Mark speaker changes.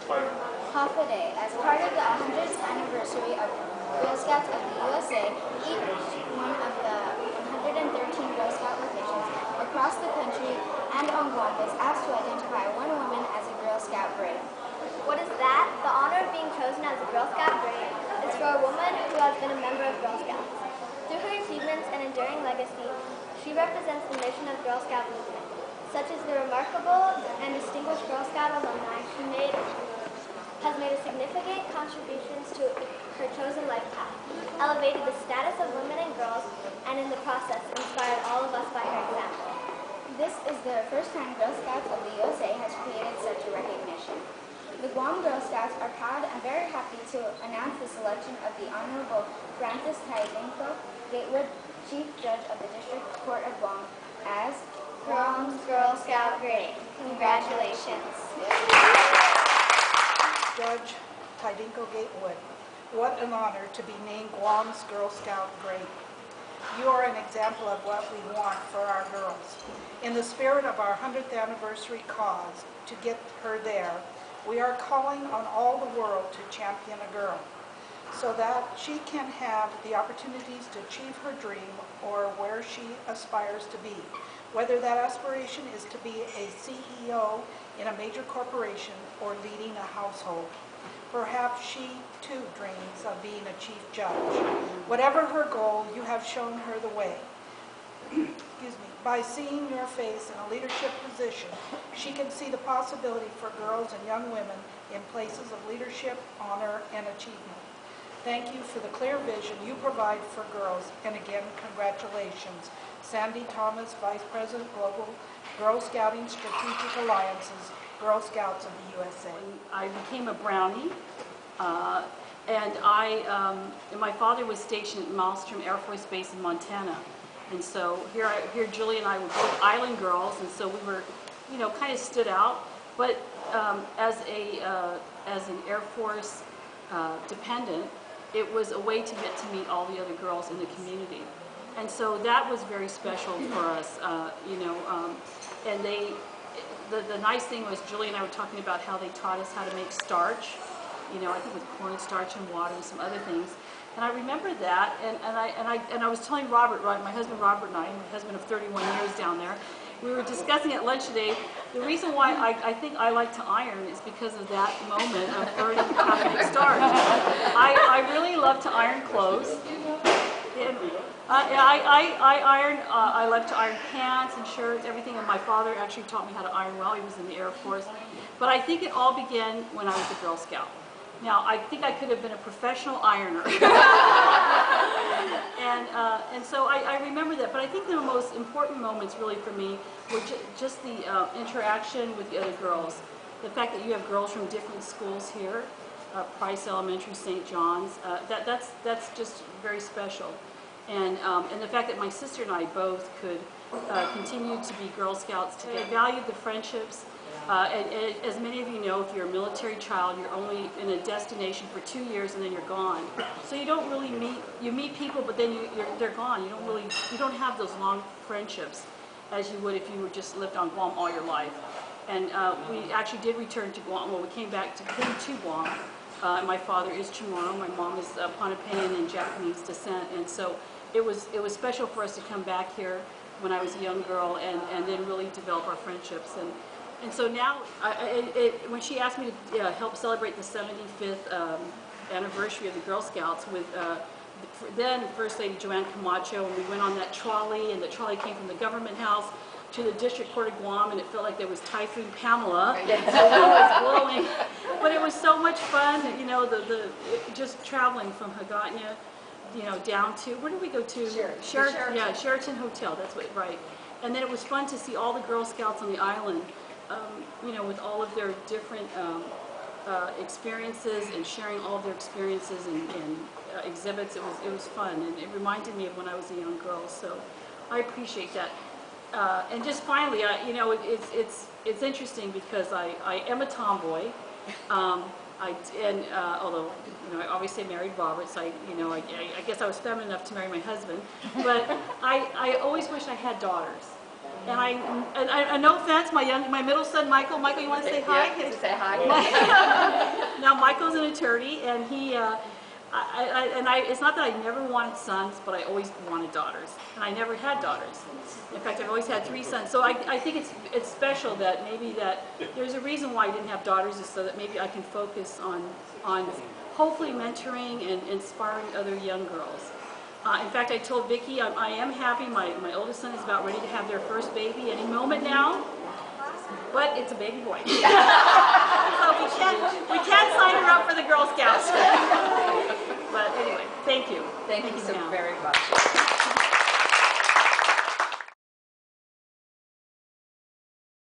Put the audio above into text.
Speaker 1: Half a day. As part of the 100th anniversary of Girl Scouts of the USA, each one of the 113 Girl Scout locations across the country and on Guam was asked to identify one woman as a Girl Scout brave.
Speaker 2: What is that? The honor of being chosen as a Girl Scout brave is for a woman who has been a member of Girl Scouts. Through her achievements and enduring legacy, she represents the mission of Girl Scout movement, such as the remarkable and distinguished Girl Scout alumni she has made a significant contributions to her chosen life path, elevated the status of women and girls, and in the process inspired all of us by her example.
Speaker 1: This is the first time Girl Scouts of the USA has created such a recognition. The Guam Girl Scouts are proud and very happy to announce the selection of the Honorable Francis Tydingco-Gatewood, Chief Judge of the District Court of Guam, as
Speaker 2: Guam's Girl Scout Great. Congratulations.
Speaker 3: Judge Tydingco-Gatewood, what an honor to be named Guam's Girl Scout Great. You are an example of what we want for our girls. In the spirit of our 100th anniversary cause to get her there, we are calling on all the world to champion a girl so that she can have the opportunities to achieve her dream or where she aspires to be. Whether that aspiration is to be a CEO in a major corporation or leading a household. Perhaps she too dreams of being a chief judge. Whatever her goal, you have shown her the way. Excuse me. By seeing your face in a leadership position, she can see the possibility for girls and young women in places of leadership, honor, and achievement. Thank you for the clear vision you provide for girls, and again, congratulations. Sandy Thomas, Vice President, Global Girl Scouting Strategic Alliances, Girl Scouts of the USA.
Speaker 4: I became a Brownie, and my father was stationed at Malmstrom Air Force Base in Montana. And so here Julie and I were both island girls, and so we were, kind of stood out. But as an Air Force dependent, it was a way to get to meet all the other girls in the community. And so that was very special for us, and the nice thing was Julie and I were talking about how they taught us how to make starch, I think with cornstarch and water and some other things. And I remember that, and I was telling Robert, my husband Robert and I, my husband of 31 years down there, we were discussing at lunch today, the reason why I think I like to iron is because of that moment of learning how to make starch. I really love to iron clothes. And, I love to iron pants and shirts, everything, and my father actually taught me how to iron while he was in the Air Force. But I think it all began when I was a Girl Scout. Now, I think I could have been a professional ironer. and so I remember that, but I think the most important moments really for me were just the interaction with the other girls. The fact that you have girls from different schools here, Price Elementary, St. John's, that's just very special. And the fact that my sister and I both could continue to be Girl Scouts together. I valued the friendships. And as many of you know, if you're a military child, you're only in a destination for 2 years and then you're gone. So you don't really meet people, but then they're gone. You don't have those long friendships as you would if you were just lived on Guam all your life. And we actually did return to Guam. Well, we came to Guam. My father is Chamorro. My mom is Pohnpeian and Japanese descent, and so it was special for us to come back here when I was a young girl and then really develop our friendships. And so now, when she asked me to help celebrate the 75th anniversary of the Girl Scouts with then First Lady Joanne Camacho, and we went on that trolley, and the trolley came from the government house to the District Court of Guam, and it felt like there was Typhoon Pamela. The wind was blowing, but it was so much fun. Just traveling from Hagåtña, down to, where did we go to? Sheraton. Yeah, Sheraton Hotel. That's what, right. And then it was fun to see all the Girl Scouts on the island, with all of their different experiences and sharing all of their experiences and exhibits. It was fun, and it reminded me of when I was a young girl. So I appreciate that. And just finally, it's interesting because I am a tomboy. Although I obviously married Robert, so I guess I was feminine enough to marry my husband. But I always wish I had daughters. And I no offense, my middle son, Michael, you want to say hi?
Speaker 5: Yeah, say hi.
Speaker 4: Now, Michael's an attorney, and it's not that I never wanted sons, but I always wanted daughters, and I never had daughters. In fact, I've always had 3 sons. So I think it's special that maybe that there's a reason why I didn't have daughters, is so that maybe I can focus on hopefully mentoring and inspiring other young girls. In fact, I told Vicki I am happy. My oldest son is about ready to have their first baby any moment now, but it's a baby boy. So we can't sign her up for the Girl Scouts. But anyway, thank you.
Speaker 5: Thank you so
Speaker 4: Pam.
Speaker 5: very much.